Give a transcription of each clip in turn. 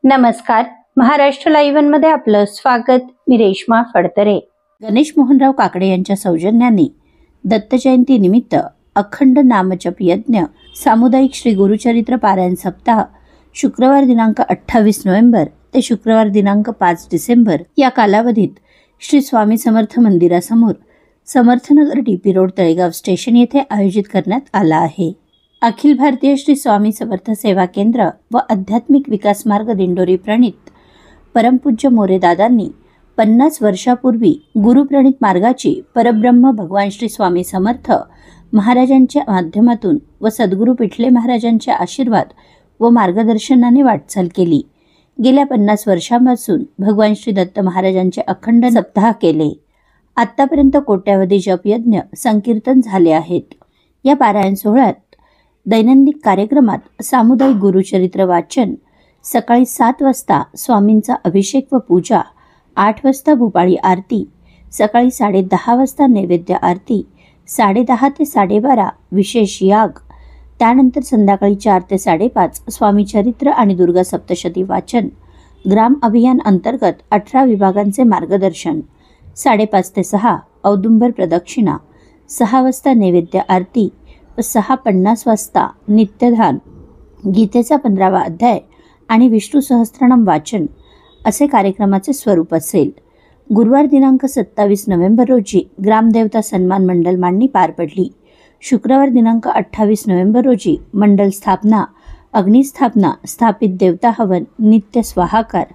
नमस्कार, महाराष्ट्र लाईव्ह मध्ये आपलं स्वागत. मी रेश्मा फडतरे. गणेश मोहनराव काकडे यांच्या सौजन्याने दत्त जयंती निमित्त अखंड नामजप यज्ञ सामुदायिक श्री गुरुचरित्र पारायण सप्ताह शुक्रवार दिनांक 28 नोव्हेंबर ते शुक्रवार दिनांक 5 डिसेंबर या कालावधीत श्री स्वामी समर्थ मंदिरासमोर Samarth Nagar TP road Talegaon station येथे आयोजित करण्यात आला आहे. अखिल भारतीय श्री स्वामी समर्थ सेवा केंद्र व आध्यात्मिक विकास मार्ग दिंडोरी प्रणित परमपूज्य मोरेदादांनी 50 वर्षापूर्वी गुरुप्रणित मार्गाची परब्रह्म भगवान श्री स्वामी समर्थ महाराजांच्या माध्यमातून व सद्गुरू पिठले महाराजांचे आशीर्वाद व मार्गदर्शनाने वाटचाल केली. गेल्या 50 वर्षांपासून भगवान श्री दत्त महाराजांचे अखंड सप्ताह केले. आतापर्यंत कोट्यावधी जपयज्ञ संकीर्तन झाले आहेत. या पारायण सोहळ्यात दैनंदिन कार्यक्रमात सामुदायिक गुरुचरित्र वाचन, सकाळी 7 वाजता स्वामींचा अभिषेक व पूजा, 8 वाजता भूपाळी आरती, सकाळी 10:30 वाजता नैवेद्य आरती, 10:30 ते 12:30 विशेष याग, त्यानंतर संध्याकाळी 4 ते 5:30 स्वामी चरित्र आणि दुर्गा सप्तशती वाचन, ग्राम अभियान अंतर्गत 18 विभागांचे मार्गदर्शन, 5:30 ते 6 औदुंबर प्रदक्षिणा, 6 वाजता नैवेद्य आरती व 6:50 वाजता नित्यध्यान, गीतेचा 15वा अध्याय आणि विष्णू सहस्त्रनाम वाचन असे कार्यक्रमाचे स्वरूप असेल. गुरुवार दिनांक 27 नोव्हेंबर रोजी ग्रामदेवता सन्मान मंडल मांडणी पार पडली. शुक्रवार दिनांक 28 नोव्हेंबर रोजी मंडल स्थापना, अग्निस्थापना, स्थापित देवता हवन, नित्य स्वाहाकार.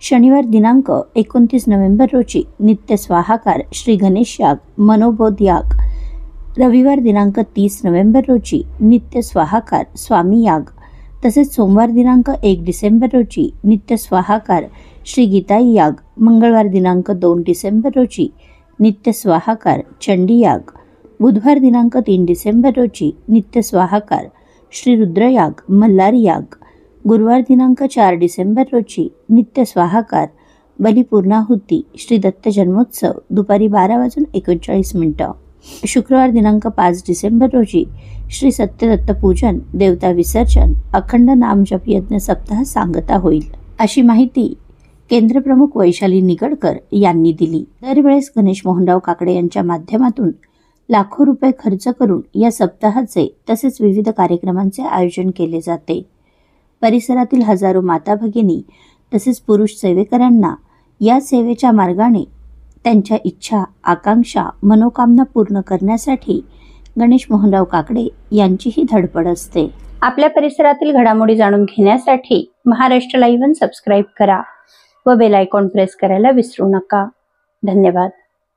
शनिवार दिनांक 29 नोव्हेंबर रोजी नित्य स्वाहाकार, श्री गणेश याग, मनोबोध याग. रविवार दिनांक 30 नोव्हेंबर रोजी नित्य स्वाहाकार, स्वामी याग. तसेच सोमवार दिनांक 1 डिसेंबर रोजी नित्य स्वाहाकार, श्री गीताई याग. मंगळवार दिनांक 2 डिसेंबर रोजी नित्य स्वाहाकार, चंडी याग. बुधवार दिनांक 3 डिसेंबर रोजी नित्य स्वाहाकार, श्री रुद्र याग, मल्हारी याग. गुरुवार दिनांक 4 डिसेंबर रोजी नित्य स्वाहाकार, बलिपूर्णाहुती, श्री दत्त जन्मोत्सव दुपारी 12:39. शुक्रवार दिनांक 5 डिसेंबर रोजी श्री सत्यदत्त पूजन, देवता विसर्जन, अखंड नामजप यज्ञ सप्ताह सांगता होईल, अशी माहिती केंद्रप्रमुख वैशाली निगडकर यांनी दिली. दरवेळेस गणेश मोहनराव काकडे यांच्या माध्यमातून लाखो रुपये खर्च करून या सप्ताहाचे तसेच विविध कार्यक्रमांचे आयोजन केले जाते. परिसरातील हजारो माता भगिनी तसेच पुरुष सेवेकऱ्यांना या सेवेच्या मार्गाने त्यांच्या इच्छा, आकांक्षा, मनोकामना पूर्ण करण्यासाठी गणेश मोहनराव काकडे यांचीही धडपड असते. आपल्या परिसरातील घडामोडी जाणून घेण्यासाठी महाराष्ट्र लाईव्ह सबस्क्राईब करा व बेल आयकॉन प्रेस करायला विसरू नका. धन्यवाद.